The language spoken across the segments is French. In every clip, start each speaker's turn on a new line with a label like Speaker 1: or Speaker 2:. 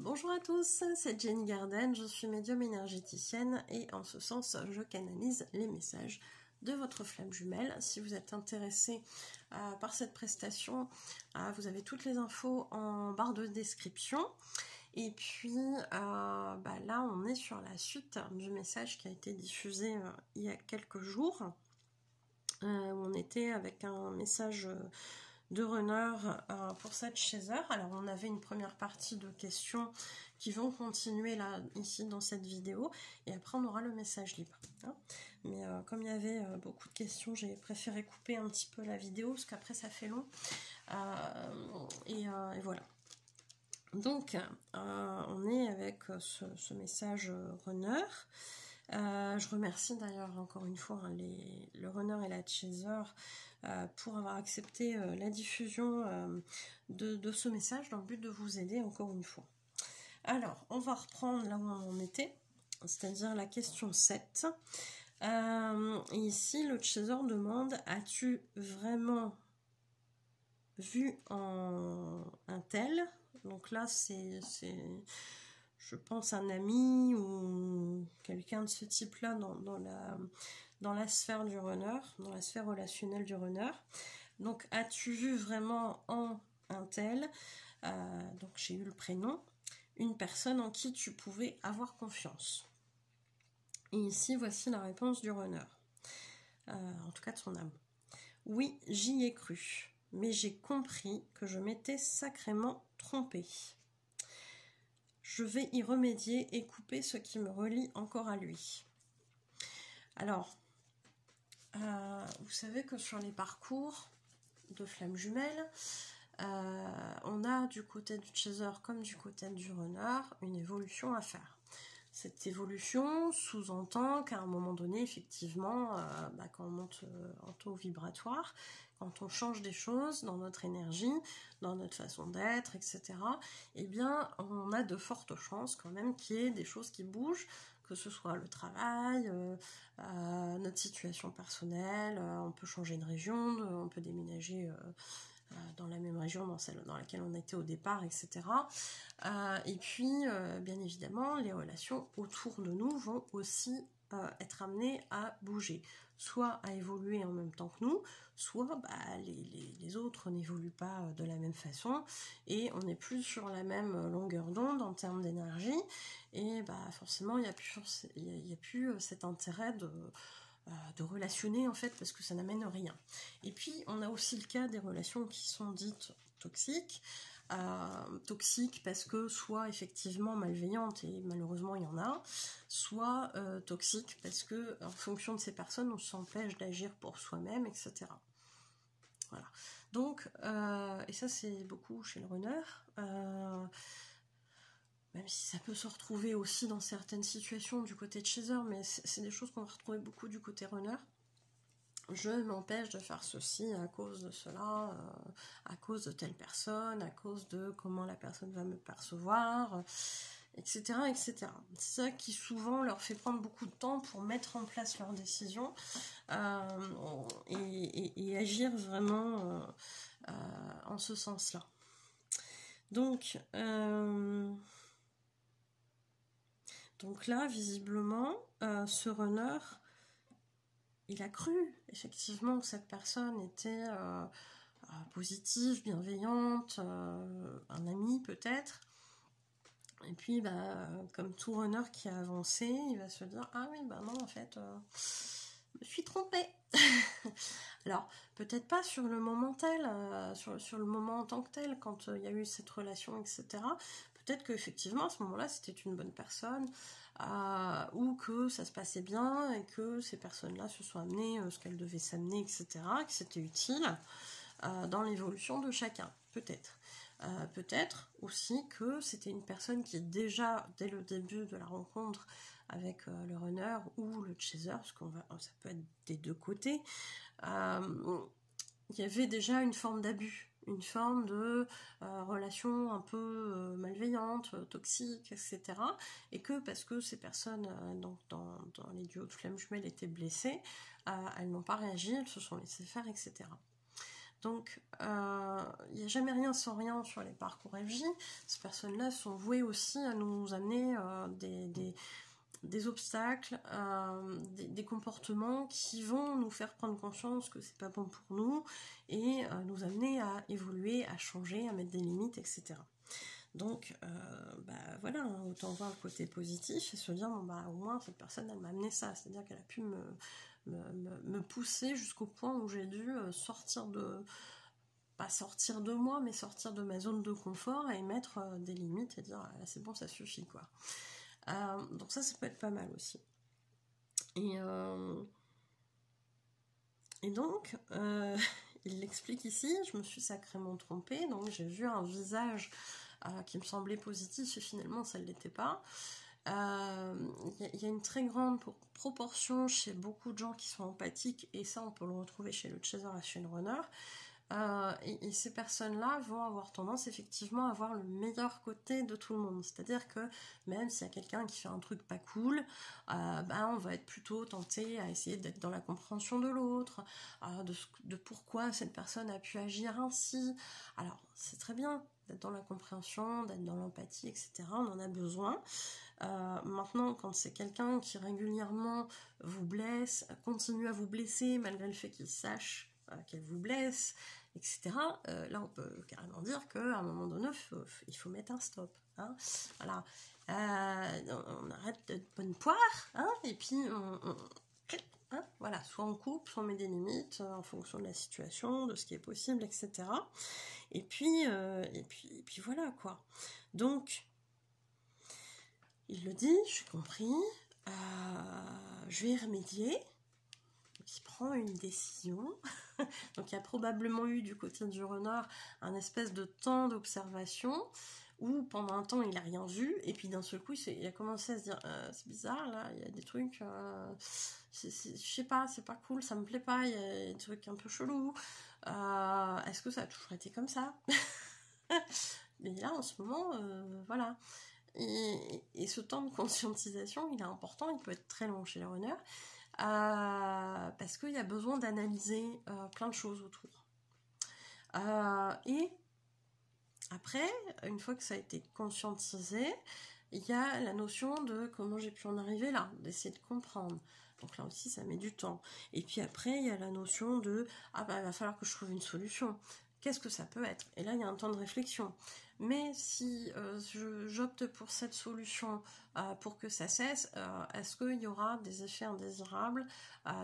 Speaker 1: Bonjour à tous, c'est Jenny Garden, je suis médium énergéticienne et en ce sens, je canalise les messages de votre flamme jumelle. Si vous êtes intéressé par cette prestation, vous avez toutes les infos en barre de description. Et puis là, on est sur la suite du message qui a été diffusé il y a quelques jours. Où on était avec un message de runner pour cette chaser. Alors on avait une première partie de questions qui vont continuer là ici dans cette vidéo et après on aura le message libre, hein. Mais comme il y avait beaucoup de questions, j'ai préféré couper un petit peu la vidéo parce qu'après ça fait long et voilà. Donc on est avec ce message runner. Je remercie d'ailleurs encore une fois le runner et la chaser pour avoir accepté la diffusion de ce message dans le but de vous aider encore une fois. Alors, on va reprendre là où on était, c'est-à-dire la question 7. Et ici, le chaser demande: as-tu vraiment vu un tel? Donc là, c'est je pense un ami ou quelqu'un de ce type-là dans la sphère du runner, dans la sphère relationnelle du runner. Donc, as-tu vu vraiment en un tel, donc j'ai eu le prénom, une personne en qui tu pouvais avoir confiance? Et ici, voici la réponse du runner, en tout cas de son âme. Oui, j'y ai cru, mais j'ai compris que je m'étais sacrément trompée. Je vais y remédier et couper ce qui me relie encore à lui. Alors, vous savez que sur les parcours de flamme jumelle, on a du côté du chaser comme du côté du runner une évolution à faire. Cette évolution sous-entend qu'à un moment donné, effectivement, quand on monte en taux vibratoire, quand on change des choses dans notre énergie, dans notre façon d'être, etc., eh bien, on a de fortes chances quand même qu'il y ait des choses qui bougent, que ce soit le travail, notre situation personnelle, on peut changer de région, on peut déménager dans la même région, dans celle dans laquelle on était au départ, etc. Et puis, bien évidemment, les relations autour de nous vont aussi être amenées à bouger, soit à évoluer en même temps que nous, soit les autres n'évoluent pas de la même façon, et on n'est plus sur la même longueur d'onde en termes d'énergie, et forcément, il n'y a plus cet intérêt de relationner en fait, parce que ça n'amène rien. Et puis on a aussi le cas des relations qui sont dites toxiques, toxiques parce que soit effectivement malveillantes, et malheureusement il y en a, soit toxiques parce que en fonction de ces personnes on s'empêche d'agir pour soi-même, etc. Voilà. Donc et ça c'est beaucoup chez le runner, même si ça peut se retrouver aussi dans certaines situations du côté de chaser, mais c'est des choses qu'on va retrouver beaucoup du côté runner. Je m'empêche de faire ceci à cause de cela, à cause de telle personne, à cause de comment la personne va me percevoir, etc., etc. C'est ça qui souvent leur fait prendre beaucoup de temps pour mettre en place leurs décisions et agir vraiment en ce sens-là. Donc là, visiblement, ce runner, il a cru effectivement que cette personne était positive, bienveillante, un ami peut-être. Et puis, comme tout runner qui a avancé, il va se dire: ah oui, non, en fait, je me suis trompée. Alors, peut-être pas sur le moment tel, sur le moment en tant que tel, quand il y a eu cette relation, etc. Peut-être qu'effectivement, à ce moment-là, c'était une bonne personne, ou que ça se passait bien, et que ces personnes-là se sont amenées ce qu'elles devaient s'amener, etc., que c'était utile dans l'évolution de chacun, peut-être. Peut-être aussi que c'était une personne qui déjà, dès le début de la rencontre avec le runner ou le chaser, parce ça peut être des deux côtés, il y avait déjà une forme d'abus, une forme de relation un peu malveillante, toxique, etc. Et que parce que ces personnes dans les duos de flammes jumelles étaient blessées, elles n'ont pas réagi, elles se sont laissées faire, etc. Donc, il n'y a jamais rien sans rien sur les parcours FJ. Ces personnes-là sont vouées aussi à nous amener des obstacles, des comportements qui vont nous faire prendre conscience que c'est pas bon pour nous et nous amener à évoluer, à changer, à mettre des limites, etc. Donc, voilà, autant voir le côté positif et se dire, bon, au moins, cette personne, elle m'a amené ça. C'est-à-dire qu'elle a pu me pousser jusqu'au point où j'ai dû sortir pas sortir de moi, mais sortir de ma zone de confort et mettre des limites et dire, là, c'est bon, ça suffit, quoi. Donc ça peut être pas mal aussi. Et donc, il l'explique ici, je me suis sacrément trompée, donc j'ai vu un visage qui me semblait positif et finalement ça ne l'était pas. Il y a une très grande proportion chez beaucoup de gens qui sont empathiques, et ça on peut le retrouver chez le chaser et chez le runner. Et ces personnes-là vont avoir tendance effectivement à voir le meilleur côté de tout le monde. C'est-à-dire que même s'il y a quelqu'un qui fait un truc pas cool, on va être plutôt tenté à essayer d'être dans la compréhension de l'autre, de pourquoi cette personne a pu agir ainsi. Alors c'est très bien d'être dans la compréhension, d'être dans l'empathie, etc. On en a besoin. Maintenant, quand c'est quelqu'un qui régulièrement vous blesse, continue à vous blesser malgré le fait qu'il sache qu'elle vous blesse, etc. Là, on peut carrément dire qu'à un moment donné, il faut mettre un stop. Hein, voilà. On arrête de bonne poire, hein, et puis voilà, soit on coupe, soit on met des limites en fonction de la situation, de ce qui est possible, etc. Et puis voilà, quoi. Donc, il le dit, j'ai compris, je vais y remédier. Qui prend une décision. Donc il y a probablement eu du côté du runner un espèce de temps d'observation où pendant un temps il n'a rien vu, et puis d'un seul coup il a commencé à se dire c'est bizarre là, il y a des trucs, je sais pas, c'est pas cool, ça me plaît pas, il y a des trucs un peu chelous, est-ce que ça a toujours été comme ça? Mais là en ce moment, voilà. Et ce temps de conscientisation, il est important, il peut être très long chez les runners, parce qu'il y a besoin d'analyser plein de choses autour. Et après, une fois que ça a été conscientisé, il y a la notion de comment j'ai pu en arriver là, d'essayer de comprendre. Donc là aussi, ça met du temps. Et puis après, il y a la notion de il va falloir que je trouve une solution. Qu'est-ce que ça peut être? Et là, il y a un temps de réflexion. Mais si j'opte pour cette solution pour que ça cesse, est-ce qu'il y aura des effets indésirables,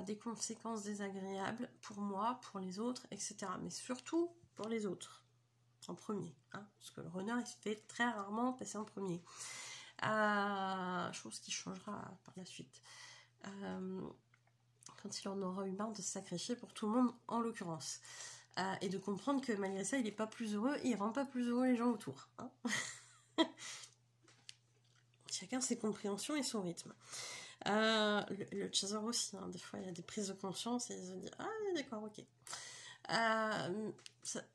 Speaker 1: des conséquences désagréables pour moi, pour les autres, etc. Mais surtout pour les autres, en premier. Hein, parce que le runner, il se fait très rarement passer en premier. Chose qui changera par la suite. Quand il en aura eu marre de se sacrifier pour tout le monde, en l'occurrence. Et de comprendre que malgré ça, il n'est pas plus heureux, et il rend pas plus heureux les gens autour. Hein. Chacun ses compréhensions et son rythme. Le chaser aussi, hein, des fois il y a des prises de conscience et il se dit ah d'accord, ok.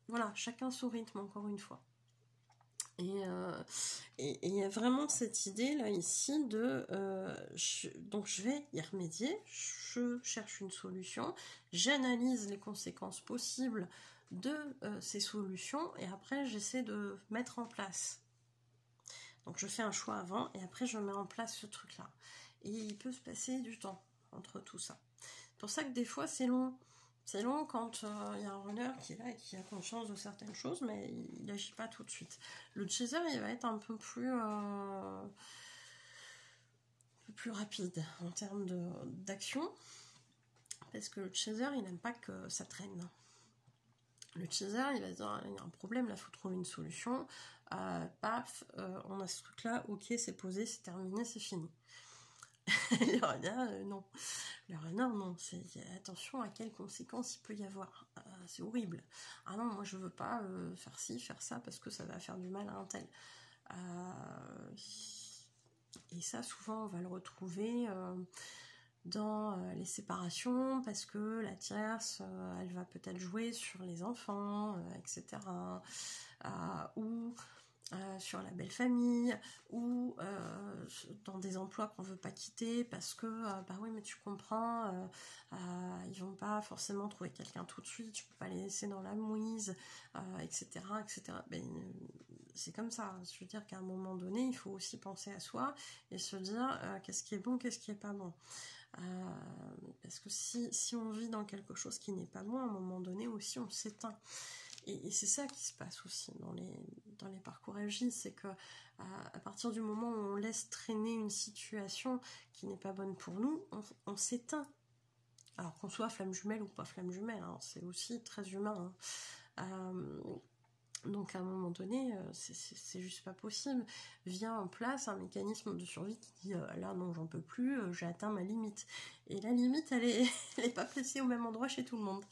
Speaker 1: Voilà, chacun son rythme, encore une fois. Et il y a vraiment cette idée là ici de donc je vais y remédier, je cherche une solution, j'analyse les conséquences possibles de ces solutions et après j'essaie de mettre en place. Donc je fais un choix avant et après je mets en place ce truc là. Et il peut se passer du temps entre tout ça. C'est pour ça que des fois c'est long. C'est long quand il y a un runner qui est là et qui a conscience de certaines choses, mais il n'agit pas tout de suite. Le chaser, il va être un peu plus rapide en termes d'action, parce que le chaser, il n'aime pas que ça traîne. Le chaser, il va se dire, il y a un problème, là, il faut trouver une solution. Paf, on a ce truc-là, ok, c'est posé, c'est terminé, c'est fini. Le runner, non. Le runner, non. Attention à quelles conséquences il peut y avoir. C'est horrible. Ah non, moi je veux pas faire ci, faire ça, parce que ça va faire du mal à un tel. Et ça, souvent, on va le retrouver dans les séparations, parce que la tierce, elle va peut-être jouer sur les enfants, etc. Ou sur la belle famille, ou dans des emplois qu'on veut pas quitter parce que bah oui mais tu comprends, ils vont pas forcément trouver quelqu'un tout de suite, tu peux pas les laisser dans la mouise, etc., etc. Ben, c'est comme ça, je veux dire qu'à un moment donné il faut aussi penser à soi et se dire qu'est-ce qui est bon, qu'est-ce qui est pas bon. Parce que si on vit dans quelque chose qui n'est pas bon, à un moment donné aussi on s'éteint. Et c'est ça qui se passe aussi dans les parcours FJ, c'est que à partir du moment où on laisse traîner une situation qui n'est pas bonne pour nous, on s'éteint. Alors qu'on soit flamme jumelle ou pas flamme jumelle, hein, c'est aussi très humain. Hein. Donc à un moment donné, c'est juste pas possible. Vient en place un mécanisme de survie qui dit là non j'en peux plus, j'ai atteint ma limite. Et la limite elle est pas placée au même endroit chez tout le monde.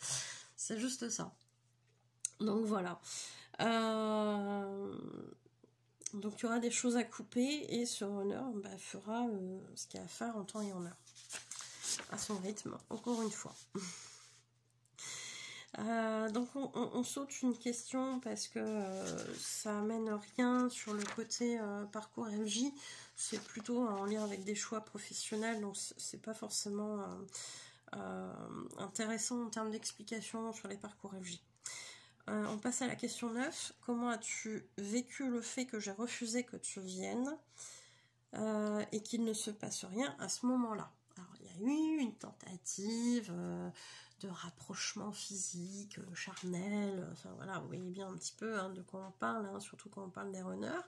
Speaker 1: C'est juste ça. Donc voilà. Donc il y aura des choses à couper et ce runner fera ce qu'il y a à faire en temps et en heure. À son rythme, encore une fois. Donc on saute une question parce que ça amène rien sur le côté parcours FJ. C'est plutôt en lien avec des choix professionnels, donc c'est pas forcément intéressant en termes d'explication sur les parcours FJ. On passe à la question 9. Comment as-tu vécu le fait que j'ai refusé que tu viennes et qu'il ne se passe rien à ce moment-là? Alors, il y a eu une tentative de rapprochement physique, charnel, enfin voilà, vous voyez bien un petit peu de quoi on parle, hein, surtout quand on parle des runners.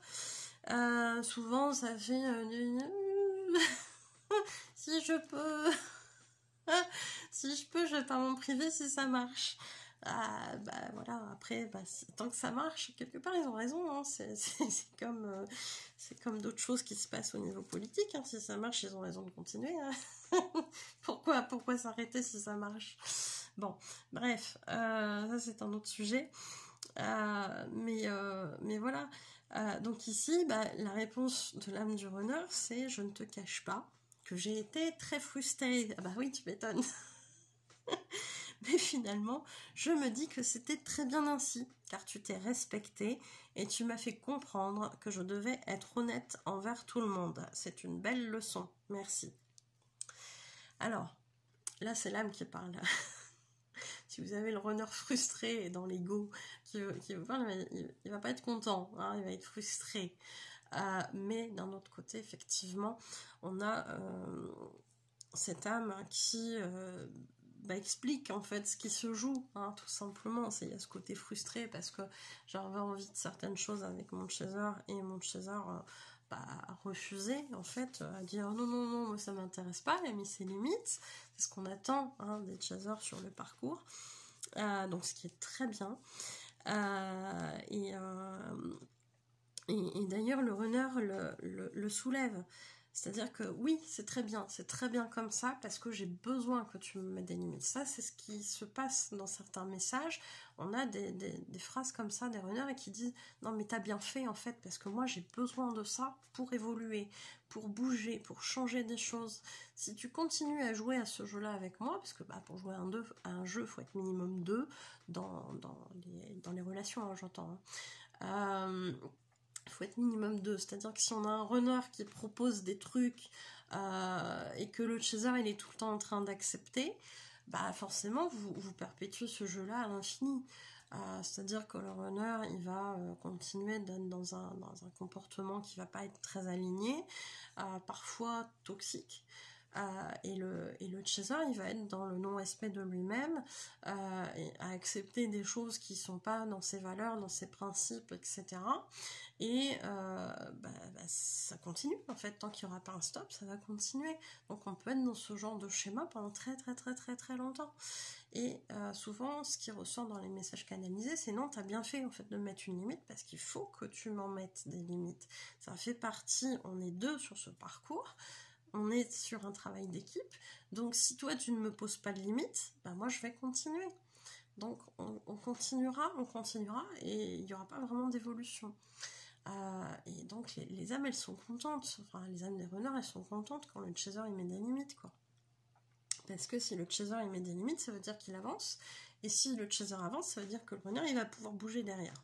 Speaker 1: Souvent, ça fait si je peux, si je peux, je vais pas m'en priver si ça marche. Voilà, après tant que ça marche, quelque part ils ont raison, hein, c'est comme d'autres choses qui se passent au niveau politique, hein, si ça marche ils ont raison de continuer, hein. pourquoi s'arrêter si ça marche? Bon, bref, ça c'est un autre sujet, mais voilà, donc ici la réponse de l'âme du runner c'est: je ne te cache pas que j'ai été très frustrée. Ah bah oui, tu m'étonnes. Mais finalement, je me dis que c'était très bien ainsi, car tu t'es respecté et tu m'as fait comprendre que je devais être honnête envers tout le monde. C'est une belle leçon, merci. Alors, là c'est l'âme qui parle. Si vous avez le runner frustré et dans l'ego qui veut parler, il va pas être content, hein, il va être frustré. Mais d'un autre côté, effectivement, on a cette âme qui explique en fait ce qui se joue, hein, tout simplement. Il y a ce côté frustré parce que j'avais envie de certaines choses avec mon chaser et mon chaser a refusé en fait, à dire non, moi ça m'intéresse pas, il a mis ses limites. C'est ce qu'on attend des chasers sur le parcours, donc ce qui est très bien. Et d'ailleurs le runner le soulève. C'est-à-dire que oui, c'est très bien comme ça, parce que j'ai besoin que tu me mettes des limites. Ça, c'est ce qui se passe dans certains messages. On a des phrases comme ça, des runners, et qui disent « Non, mais t'as bien fait, en fait, parce que moi, j'ai besoin de ça pour évoluer, pour bouger, pour changer des choses. Si tu continues à jouer à ce jeu-là avec moi, parce que pour jouer à un jeu, il faut être minimum 2 dans les relations, hein, j'entends. Il faut être minimum 2, c'est-à-dire que si on a un runner qui propose des trucs et que le chaser il est tout le temps en train d'accepter, forcément vous perpétuez ce jeu-là à l'infini. C'est-à-dire que le runner il va continuer d'être dans un comportement qui va pas être très aligné, parfois toxique. Et le chaser il va être dans le non-respect de lui-même, et à accepter des choses qui sont pas dans ses valeurs, dans ses principes, etc. Et ça continue en fait, tant qu'il n'y aura pas un stop, ça va continuer. Donc on peut être dans ce genre de schéma pendant très très très très très longtemps. Et souvent ce qui ressort dans les messages canalisés, c'est non, t'as bien fait en fait de mettre une limite, parce qu'il faut que tu m'en mettes des limites. Ça fait partie, on est 2 sur ce parcours, on est sur un travail d'équipe, donc si toi tu ne me poses pas de limite, moi je vais continuer. Donc on continuera, et il n'y aura pas vraiment d'évolution. Et donc les âmes elles sont contentes, enfin les âmes des runners elles sont contentes quand le chaser il met des limites, quoi. Parce que si le chaser il met des limites, ça veut dire qu'il avance, et si le chaser avance, ça veut dire que le runner il va pouvoir bouger derrière.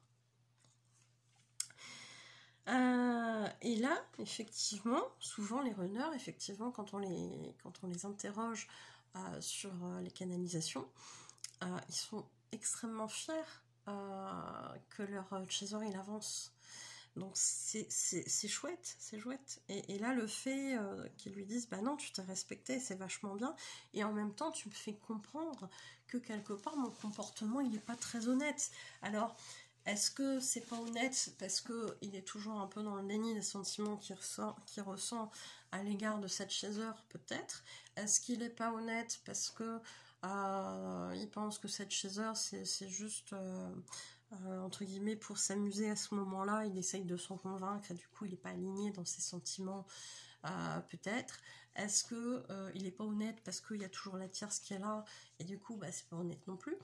Speaker 1: Et là, effectivement, souvent les runners, effectivement, quand on les interroge sur les canalisations, ils sont extrêmement fiers que leur chaser il avance. Donc c'est chouette, c'est chouette. Et là, le fait qu'ils lui disent, bah non, tu t'es respecté, c'est vachement bien. Et en même temps, tu me fais comprendre que quelque part, mon comportement, il n'est pas très honnête. Alors, est-ce que c'est pas honnête parce qu'il est toujours un peu dans le déni des sentiments qu'il ressent à l'égard de cette chaser, peut-être? Est-ce qu'il n'est pas honnête parce que il pense que cette chaser, c'est juste... entre guillemets pour s'amuser à ce moment-là, il essaye de s'en convaincre et du coup il n'est pas aligné dans ses sentiments, peut-être. Est-ce que il n'est pas honnête parce qu'il y a toujours la tierce qui est là et du coup bah, c'est pas honnête non plus,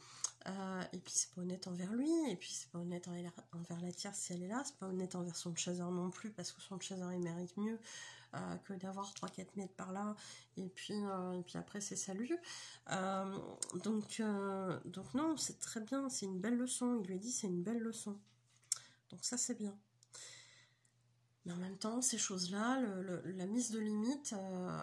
Speaker 1: et puis c'est pas honnête envers lui, et puis c'est pas honnête envers la tierce si elle est là, c'est pas honnête envers son chaser non plus parce que son chaser il mérite mieux que d'avoir 3-4 mètres par là, et puis après c'est salut. Donc non, c'est très bien, c'est une belle leçon, il lui a dit c'est une belle leçon. Donc ça c'est bien. Mais en même temps, ces choses-là, la mise de limite,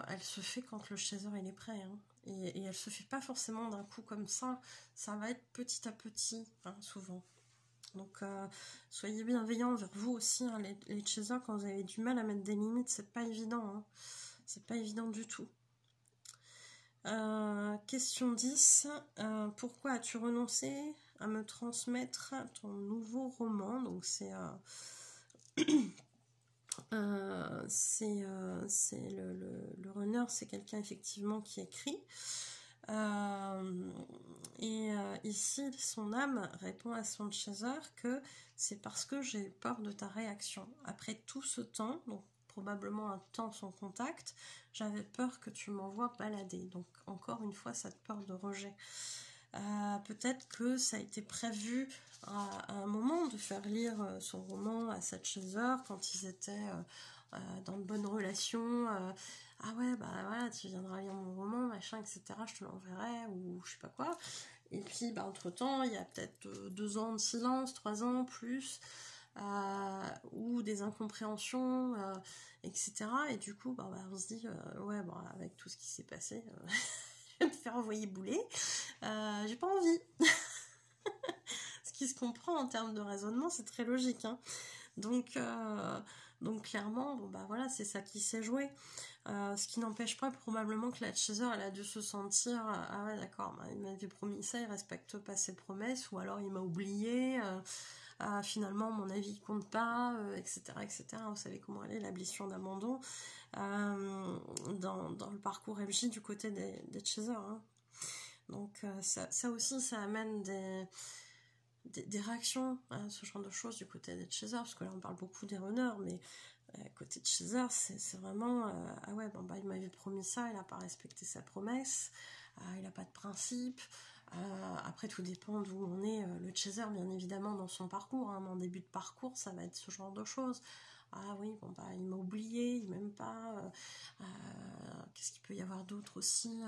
Speaker 1: elle se fait quand le chaser il est prêt. Hein. Et elle se fait pas forcément d'un coup comme ça va être petit à petit, hein, souvent. Donc soyez bienveillants envers vous aussi, hein, les chasers, quand vous avez du mal à mettre des limites, c'est pas évident, hein. C'est pas évident du tout. Question 10. Pourquoi as-tu renoncé à me transmettre ton nouveau roman? Donc c'est le runner, c'est quelqu'un effectivement qui écrit. Ici, son âme répond à son chaser que c'est parce que j'ai eu peur de ta réaction. Après tout ce temps, donc probablement un temps sans contact, j'avais peur que tu m'envoies balader. Donc encore une fois, cette peur de rejet. Peut-être que ça a été prévu à un moment de faire lire son roman à cette chaser quand ils étaient dans de bonnes relations. Ah ouais, bah voilà, tu viendras lire mon roman, machin, etc. Je te l'enverrai, ou je sais pas quoi. Et puis, bah, entre-temps, il y a peut-être 2 ans de silence, 3 ans, plus, ou des incompréhensions, etc. Et du coup, bah, on se dit, ouais, bon, avec tout ce qui s'est passé, je vais me faire envoyer bouler. J'ai pas envie. Ce qui se comprend en termes de raisonnement, c'est très logique, hein. Donc clairement, bon bah voilà, c'est ça qui s'est joué. Ce qui n'empêche pas probablement que la chaser, elle a dû se sentir, ah ouais d'accord, bah, il m'avait promis ça, il respecte pas ses promesses, ou alors il m'a oublié, finalement mon avis compte pas, etc., etc. Vous savez comment elle est, la blessure d'abandon dans le parcours MJ du côté des chasers, hein. Donc ça aussi, ça amène des réactions à ce genre de choses du côté des chasers, parce que là on parle beaucoup des runners, mais côté de chaser, c'est vraiment ah ouais, bon bah il m'avait promis ça, il a pas respecté sa promesse, il a pas de principe. Après tout dépend d'où on est le chaser, bien évidemment, dans son parcours, hein. En début de parcours, ça va être ce genre de choses. Ah oui, bon bah il m'a oublié, il m'aime pas. Qu'est-ce qu'il peut y avoir d'autre aussi?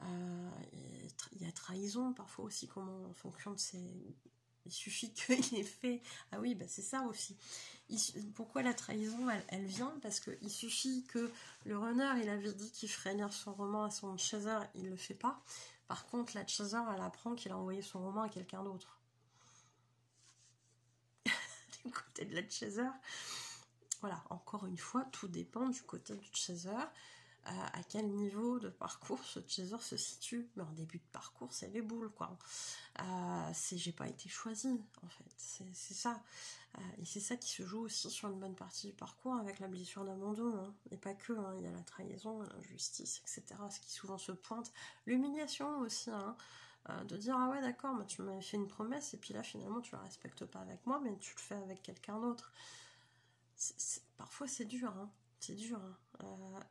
Speaker 1: Il y a trahison parfois aussi, comment en fonction de ses... Il suffit qu'il ait fait... Ah oui, bah c'est ça aussi. Pourquoi la trahison, elle vient? Parce qu'il suffit que le runner, il avait dit qu'il ferait lire son roman à son chaser, il le fait pas. Par contre, la chaser, elle apprend qu'il a envoyé son roman à quelqu'un d'autre. Du côté de la chaser, voilà, encore une fois, tout dépend du côté du chaser. À quel niveau de parcours ce chaser se situe. Mais en début de parcours, c'est les boules, quoi. J'ai pas été choisie, en fait. C'est ça. Et c'est ça qui se joue aussi sur une bonne partie du parcours avec la blessure d'abandon, hein. Et pas que, hein. Il y a la trahison, l'injustice, etc. Ce qui souvent se pointe. L'humiliation aussi, hein. De dire, ah ouais, d'accord, bah, tu m'avais fait une promesse, et puis là, finalement, tu la respectes pas avec moi, mais tu le fais avec quelqu'un d'autre. Parfois, c'est dur, hein. C'est dur, hein.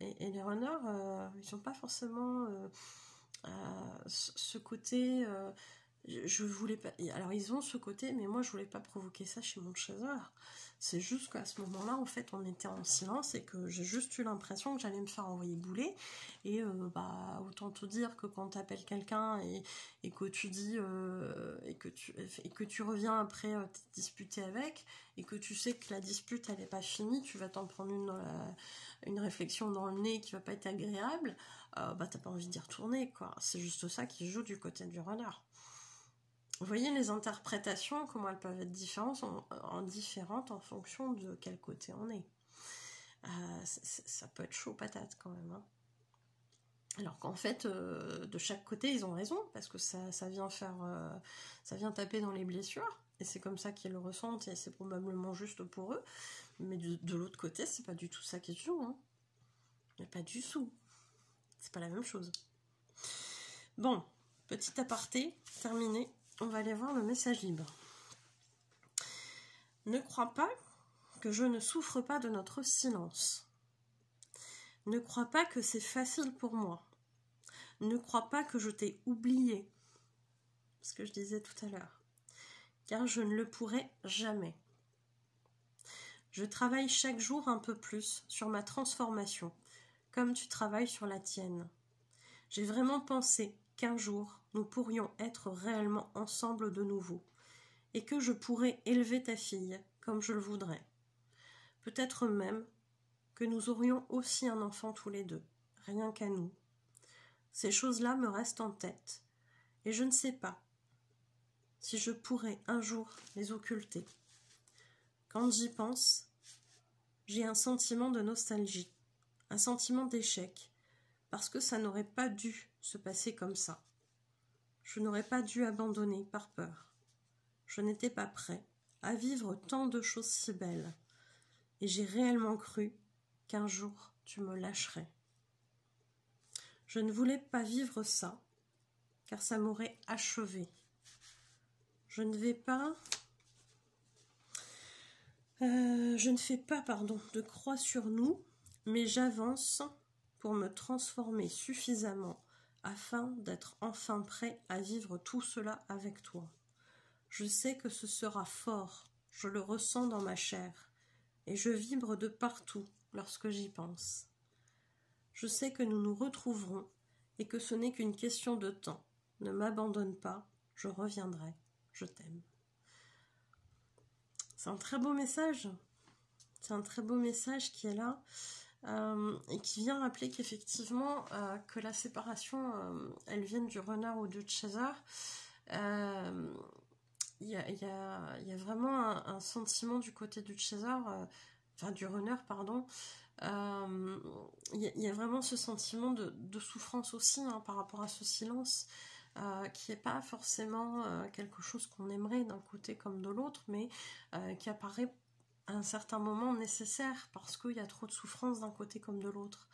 Speaker 1: Et les runners, ils n'ont pas forcément ce côté Je voulais pas... Alors ils ont ce côté, mais moi je voulais pas provoquer ça chez mon chasseur. C'est juste qu'à ce moment-là, en fait, on était en silence et que j'ai juste eu l'impression que j'allais me faire envoyer bouler. Et bah, autant te dire que quand t'appelles quelqu'un et que tu dis et que tu reviens après t'es disputé avec et que tu sais que la dispute elle est pas finie, tu vas t'en prendre une réflexion dans le nez qui va pas être agréable. Bah t'as pas envie d'y retourner, quoi. C'est juste ça qui joue du côté du renard. Vous voyez les interprétations, comment elles peuvent être différentes en fonction de quel côté on est. Ça peut être chaud patate quand même. Hein. Alors qu'en fait, de chaque côté, ils ont raison, parce que ça vient ça vient taper dans les blessures, et c'est comme ça qu'ils le ressentent, et c'est probablement juste pour eux. Mais de l'autre côté, c'est pas du tout ça qui se joue. Hein. Mais pas du tout. C'est pas la même chose. Bon, petit aparté, terminé. On va aller voir le message libre. Ne crois pas que je ne souffre pas de notre silence. Ne crois pas que c'est facile pour moi. Ne crois pas que je t'ai oublié. Ce que je disais tout à l'heure. Car je ne le pourrai jamais. Je travaille chaque jour un peu plus sur ma transformation, comme tu travailles sur la tienne. J'ai vraiment pensé qu'un jour, nous pourrions être réellement ensemble de nouveau, et que je pourrais élever ta fille comme je le voudrais. Peut-être même que nous aurions aussi un enfant tous les deux, rien qu'à nous. Ces choses-là me restent en tête, et je ne sais pas si je pourrais un jour les occulter. Quand j'y pense, j'ai un sentiment de nostalgie, un sentiment d'échec, parce que ça n'aurait pas dû se passer comme ça. Je n'aurais pas dû abandonner par peur. Je n'étais pas prêt à vivre tant de choses si belles, et j'ai réellement cru qu'un jour tu me lâcherais. Je ne voulais pas vivre ça, car ça m'aurait achevé. Je ne fais pas, de croix sur nous, mais j'avance pour me transformer suffisamment afin d'être enfin prêt à vivre tout cela avec toi. Je sais que ce sera fort, je le ressens dans ma chair, et je vibre de partout lorsque j'y pense. Je sais que nous nous retrouverons et que ce n'est qu'une question de temps. Ne m'abandonne pas, je reviendrai, je t'aime. C'est un très beau message. C'est un très beau message qui est là et qui vient rappeler qu'effectivement que la séparation, elle vienne du runner ou du chaser. Il y a vraiment un sentiment du côté du chaser, enfin du runner, pardon. Il y a vraiment ce sentiment de souffrance aussi hein, par rapport à ce silence. Qui n'est pas forcément quelque chose qu'on aimerait d'un côté comme de l'autre, mais qui apparaît à un certain moment nécessaire parce qu'il y a trop de souffrance d'un côté comme de l'autre.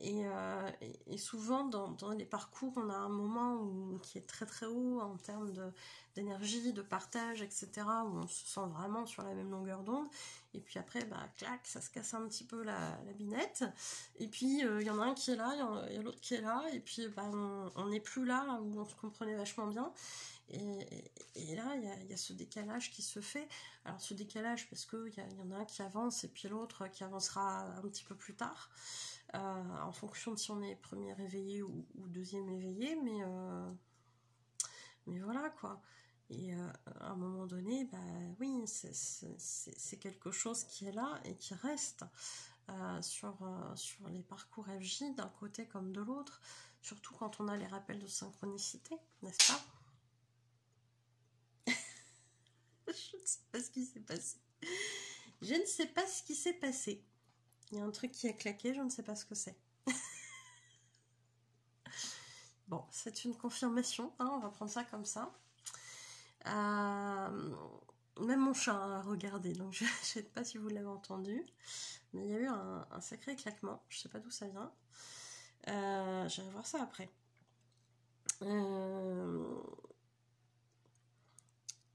Speaker 1: Et souvent dans les parcours, on a un moment qui est très très haut en termes d'énergie, de partage, etc., où on se sent vraiment sur la même longueur d'onde. Et puis après, bah, clac, ça se casse un petit peu la binette. Et puis, il y en a un qui est là, il y a l'autre qui est là. Et puis, bah, on n'est plus là où on se comprenait vachement bien. Et là, il y a ce décalage qui se fait. Alors, ce décalage, parce qu'il y en a un qui avance et puis l'autre qui avancera un petit peu plus tard, en fonction de si on est premier éveillé ou deuxième éveillé. Mais voilà, quoi. Et à un moment donné, bah oui, c'est quelque chose qui est là et qui reste sur les parcours FJ d'un côté comme de l'autre, surtout quand on a les rappels de synchronicité, n'est-ce pas? Je ne sais pas ce qui s'est passé. Je ne sais pas ce qui s'est passé. Il y a un truc qui a claqué, je ne sais pas ce que c'est. Bon, c'est une confirmation, hein, on va prendre ça comme ça. Même mon chat a regardé, donc je ne sais pas si vous l'avez entendu, mais il y a eu un sacré claquement, je ne sais pas d'où ça vient. J'irai voir ça après.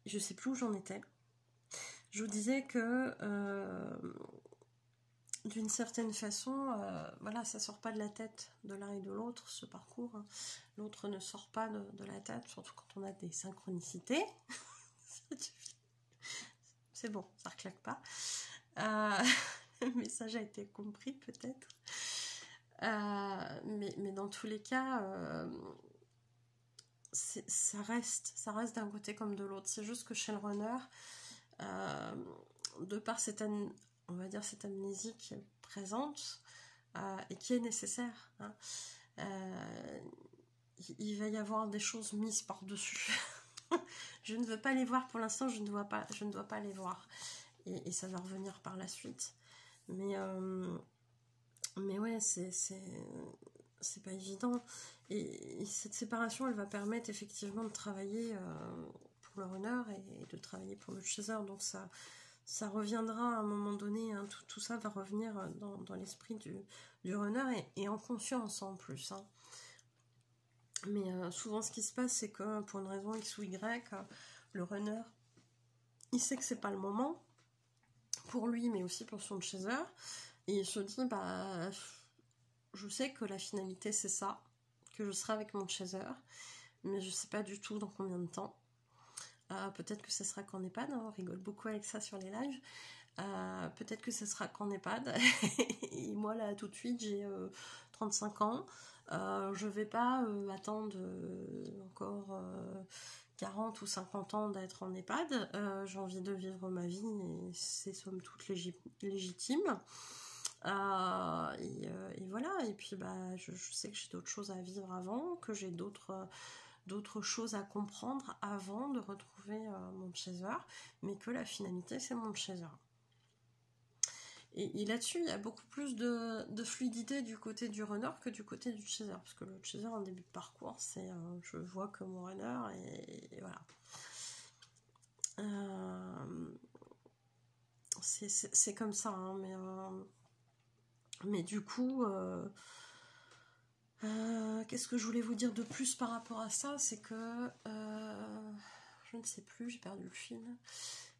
Speaker 1: Je ne sais plus où j'en étais. Je vous disais que d'une certaine façon, voilà, ça sort pas de la tête de l'un et de l'autre, ce parcours. Hein. L'autre ne sort pas de la tête, surtout quand on a des synchronicités. C'est bon, ça ne reclaque pas. Le message a été compris, peut-être. Mais dans tous les cas, ça reste d'un côté comme de l'autre. C'est juste que chez le runner, de par cette, on va dire, cette amnésie qui est présente et qui est nécessaire, hein, il va y avoir des choses mises par-dessus. Je ne veux pas les voir pour l'instant, je ne dois pas les voir. Et ça va revenir par la suite. Mais ouais, c'est pas évident. Et cette séparation, elle va permettre effectivement de travailler pour le runner et de travailler pour le chaser. Donc ça reviendra à un moment donné, hein, tout ça va revenir dans l'esprit du runner et en conscience en plus. Hein. Mais souvent ce qui se passe, c'est que pour une raison X ou Y, le runner, il sait que c'est pas le moment pour lui, mais aussi pour son chaser. Et il se dit, bah, je sais que la finalité c'est ça, que je serai avec mon chaser, mais je sais pas du tout dans combien de temps. Peut-être que ce sera qu'en EHPAD, hein, on rigole beaucoup avec ça sur les lives. Peut-être que ce sera qu'en EHPAD. Et moi là tout de suite j'ai 35 ans. Je vais pas attendre encore 40 ou 50 ans d'être en EHPAD. J'ai envie de vivre ma vie et c'est somme toute légitime. Et voilà, et puis bah, je sais que j'ai d'autres choses à vivre avant, que j'ai d'autres choses à comprendre avant de retrouver mon chaser, mais que la finalité c'est mon chaser. Et là-dessus, il y a beaucoup plus de fluidité du côté du runner que du côté du chaser, parce que le chaser en début de parcours, c'est je vois que mon runner, et voilà. C'est comme ça, hein, mais du coup, qu'est-ce que je voulais vous dire de plus par rapport à ça, c'est que je ne sais plus, j'ai perdu le fil.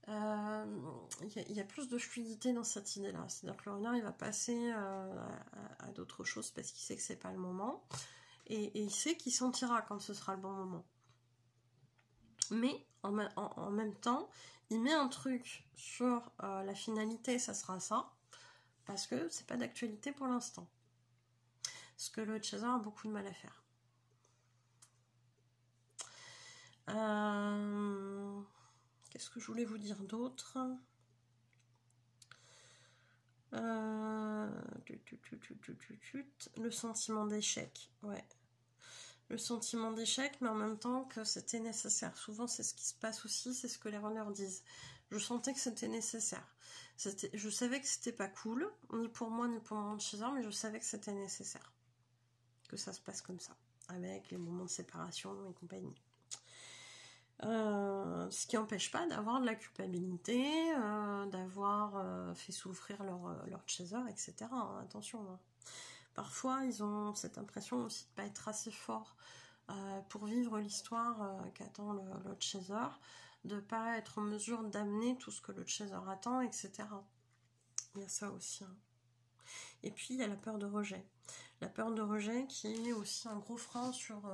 Speaker 1: Il y a plus de fluidité dans cette idée-là, c'est-à-dire que le runner il va passer à d'autres choses parce qu'il sait que c'est pas le moment et il sait qu'il sentira quand ce sera le bon moment. Mais en même temps, il met un truc sur la finalité, ça sera ça, parce que c'est pas d'actualité pour l'instant. Ce que le chaser a beaucoup de mal à faire. Qu'est-ce que je voulais vous dire d'autre ? Le sentiment d'échec, ouais. Le sentiment d'échec, mais en même temps que c'était nécessaire. Souvent, c'est ce qui se passe aussi, c'est ce que les runners disent. Je sentais que c'était nécessaire. Je savais que c'était pas cool, ni pour moi, ni pour mon chaser, mais je savais que c'était nécessaire. Que ça se passe comme ça, avec les moments de séparation et compagnie. Ce qui n'empêche pas d'avoir de la culpabilité, d'avoir fait souffrir leur chaser, etc. Hein, attention. Hein. Parfois, ils ont cette impression aussi de ne pas être assez forts pour vivre l'histoire qu'attend le chaser, de ne pas être en mesure d'amener tout ce que le chaser attend, etc. Il y a ça aussi. Hein. Et puis, il y a la peur de rejet. La peur de rejet qui est aussi un gros frein sur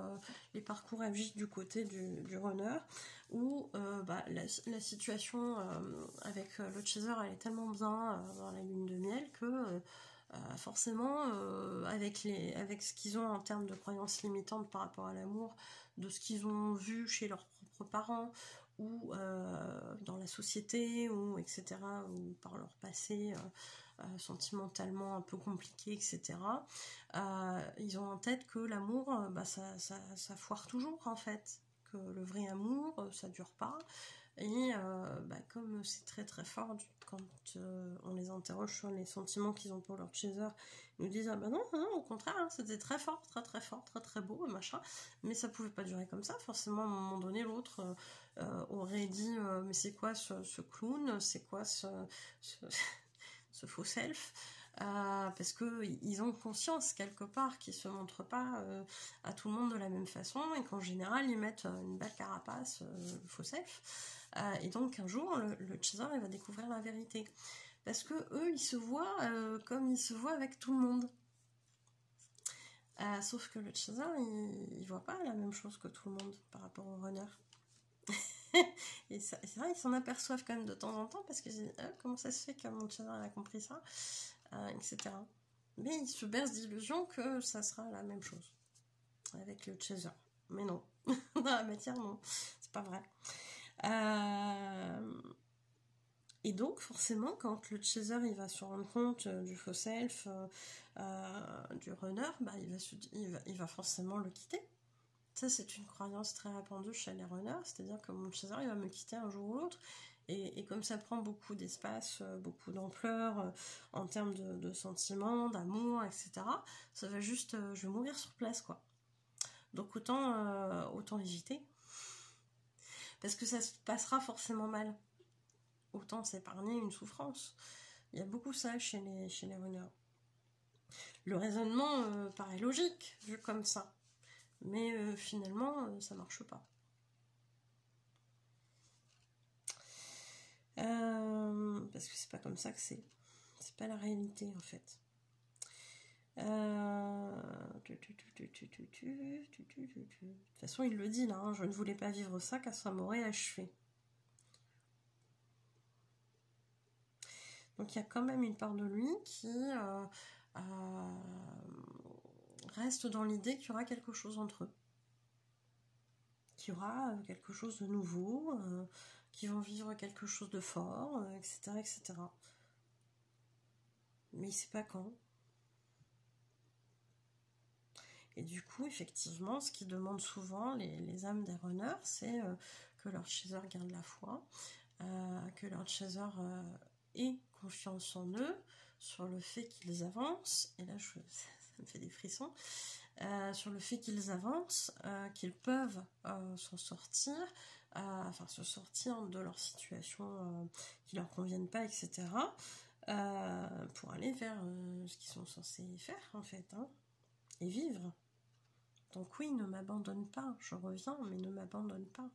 Speaker 1: les parcours FJ du côté du runner, où la situation avec le chaser, elle est tellement bien dans la lune de miel que forcément, avec ce qu'ils ont en termes de croyances limitantes par rapport à l'amour, de ce qu'ils ont vu chez leurs propres parents, ou dans la société, ou etc., ou par leur passé sentimentalement un peu compliqué, etc., ils ont en tête que l'amour, ça foire toujours, en fait, que le vrai amour, ça dure pas, et comme c'est très très fort quand on les interroge sur les sentiments qu'ils ont pour leur chaser, ils nous disent ah bah non, au contraire, hein, c'était très fort, très très fort, très très beau, machin, mais ça pouvait pas durer comme ça, forcément à un moment donné l'autre aurait dit mais c'est quoi ce clown, c'est quoi ce faux self, parce que ils ont conscience quelque part qu'ils se montrent pas à tout le monde de la même façon et qu'en général ils mettent une belle carapace, le faux self, et donc un jour le chaser il va découvrir la vérité. Parce que eux, ils se voient comme ils se voient avec tout le monde. Sauf que le chaser, il voit pas la même chose que tout le monde par rapport au runner. Et c'est vrai, ils s'en aperçoivent quand même de temps en temps parce que comment ça se fait que mon chaser a compris ça, etc. Mais ils se bercent d'illusion que ça sera la même chose avec le chaser. Mais non, dans la matière, non, c'est pas vrai. Et donc, forcément, quand le chaser il va se rendre compte du faux self, du runner, bah, il va forcément le quitter. Ça, c'est une croyance très répandue chez les runners, c'est-à-dire que mon chaser il va me quitter un jour ou l'autre. Et comme ça prend beaucoup d'espace, beaucoup d'ampleur en termes de sentiments, d'amour, etc., ça va juste, je vais mourir sur place, quoi. Donc autant éviter, parce que ça se passera forcément mal. Autant s'épargner une souffrance. Il y a beaucoup ça chez les runners. Le raisonnement paraît logique, vu comme ça. Mais finalement, ça marche pas. Parce que c'est pas comme ça que c'est. C'est pas la réalité, en fait. De toute façon, il le dit là, hein, je ne voulais pas vivre ça car ça m'aurait achevé. Donc il y a quand même une part de lui qui reste dans l'idée qu'il y aura quelque chose entre eux. Qu'il y aura quelque chose de nouveau, qu'ils vont vivre quelque chose de fort, etc., etc. Mais il ne sait pas quand. Et du coup, effectivement, ce qu'ils demandent souvent, les âmes des runners, c'est que leur chaser garde la foi, que leur chaser ait confiance en eux, sur le fait qu'ils avancent, et là ça me fait des frissons, sur le fait qu'ils avancent, qu'ils peuvent s'en sortir, enfin se sortir de leur situation qui leur conviennent pas, etc., pour aller vers ce qu'ils sont censés faire, en fait, hein, et vivre. Donc oui, ne m'abandonne pas, je reviens, mais ne m'abandonne pas.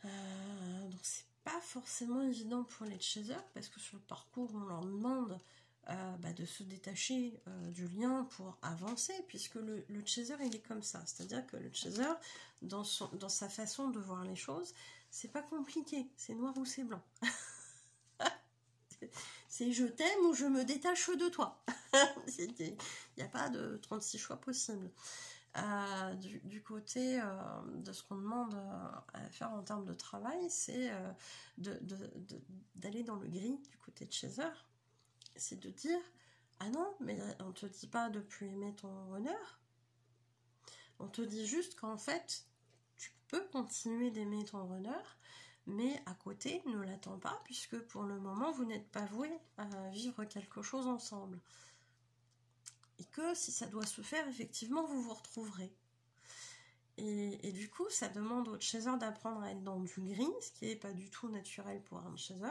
Speaker 1: Donc c'est pas forcément évident pour les chasers, parce que sur le parcours, on leur demande de se détacher du lien pour avancer, puisque le chaser, il est comme ça. C'est-à-dire que le chaser, dans sa façon de voir les choses, c'est pas compliqué, c'est noir ou c'est blanc. C'est je t'aime ou je me détache de toi. Il n'y a pas de 36 choix possibles. Du côté de ce qu'on demande à faire en termes de travail, c'est d'aller dans le gris du côté de chaser. C'est de dire, ah non, mais on te dit pas de plus aimer ton runner. On te dit juste qu'en fait, tu peux continuer d'aimer ton runner, mais à côté, ne l'attends pas, puisque pour le moment, vous n'êtes pas voués à vivre quelque chose ensemble. Et que si ça doit se faire, effectivement, vous vous retrouverez. Et du coup, ça demande au chaser d'apprendre à être dans du gris, ce qui n'est pas du tout naturel pour un chaser.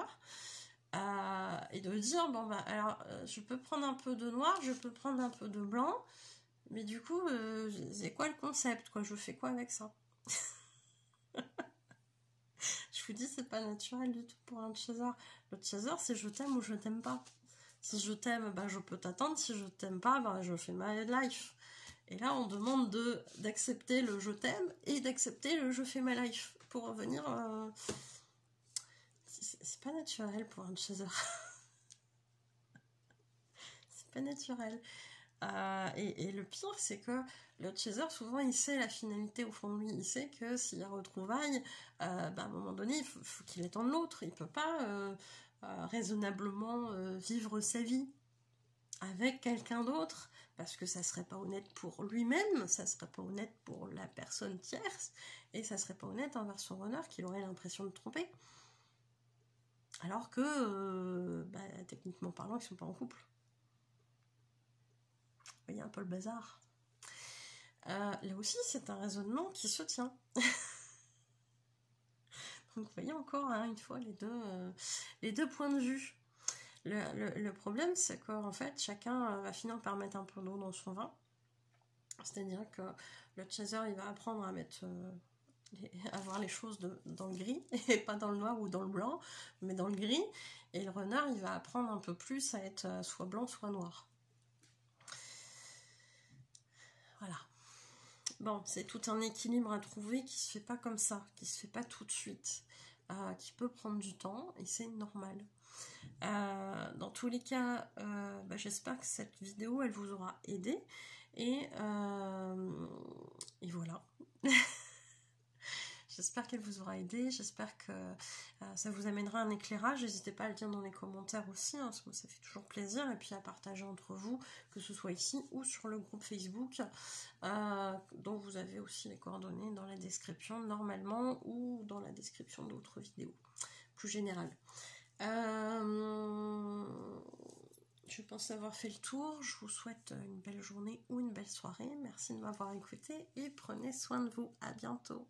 Speaker 1: Et de dire, bon, bah, alors, je peux prendre un peu de noir, je peux prendre un peu de blanc, mais du coup, c'est quoi le concept, quoi? Je fais quoi avec ça? Je vous dis, c'est pas naturel du tout pour un chaser. Le chaser, c'est je t'aime ou je t'aime pas. Si je t'aime, bah, je peux t'attendre. Si je t'aime pas, bah, je fais my life. Et là, on demande d'accepter le je t'aime et d'accepter le je fais my life pour revenir. C'est pas naturel pour un chaser. C'est pas naturel. Et le pire, c'est que le chaser, souvent, il sait la finalité au fond de lui. Il sait que s'il y a retrouvailles, à un moment donné, il faut qu'il attende l'autre. Il peut pas raisonnablement vivre sa vie avec quelqu'un d'autre, parce que ça serait pas honnête pour lui-même, ça serait pas honnête pour la personne tierce, et ça serait pas honnête envers son runner qu'il aurait l'impression de tromper. Alors que, techniquement parlant, ils sont pas en couple. Vous voyez un peu le bazar. Là aussi, c'est un raisonnement qui se tient. Donc vous voyez encore, hein, une fois, les deux points de vue. Le problème, c'est qu'en fait, chacun va finir par mettre un peu d'eau dans son vin. C'est-à-dire que le chaser, il va apprendre à mettre avoir les choses dans le gris, et pas dans le noir ou dans le blanc, mais dans le gris. Et le renard, il va apprendre un peu plus à être soit blanc, soit noir. Voilà. Bon, c'est tout un équilibre à trouver qui se fait pas comme ça, qui se fait pas tout de suite, qui peut prendre du temps, et c'est normal. Dans tous les cas, j'espère que cette vidéo, elle vous aura aidé, et voilà. J'espère qu'elle vous aura aidé, j'espère que ça vous amènera un éclairage. N'hésitez pas à le dire dans les commentaires aussi, parce que ça fait toujours plaisir, et puis à partager entre vous, que ce soit ici ou sur le groupe Facebook, dont vous avez aussi les coordonnées dans la description normalement, ou dans la description d'autres vidéos plus générales. Je pense avoir fait le tour. Je vous souhaite une belle journée ou une belle soirée. Merci de m'avoir écouté et prenez soin de vous. À bientôt.